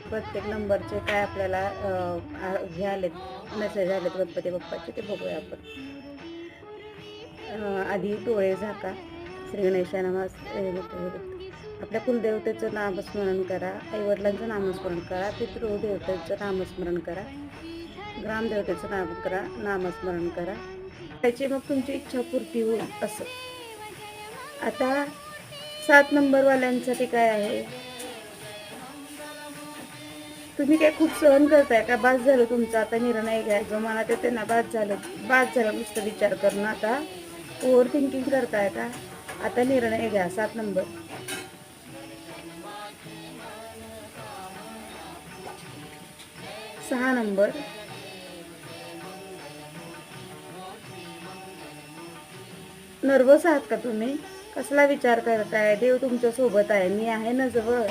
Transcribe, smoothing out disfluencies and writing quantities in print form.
प्रत्येक नंबरचे काय आपल्याला हे आलेत, मेसेज आलेत गणपती बाप्पाचे, ते बघूया आपण. आधी डोळे झाका. श्री गणेशाय नमः. आपल्या कुलदेवतेचं नामस्मरण करा, आईवडिलांचं नामस्मरण करा, पितृदेवतेचं नामस्मरण करा, ग्रामदेवतेचं नामस्मरण करा. त्याची मग तुमची इच्छा पूर्ती होईल असं. आता 7 नंबरवाल्यांसाठी काय आहे, तुम्ही काय खूप सहन करताय का? बास झालं तुमचं, आता निर्णय घ्या. जो मनात येते ना, बास झालं नुसतं विचार करणं. आता ओव्हर थिंकिंग करताय का? आता निर्णय घ्या. 7 नंबर. 6 नंबर. नर्वस आहात का तुम्ही? कसला विचार करताय? देव तुमच्या सोबत आहे, मी आहे ना जवळ.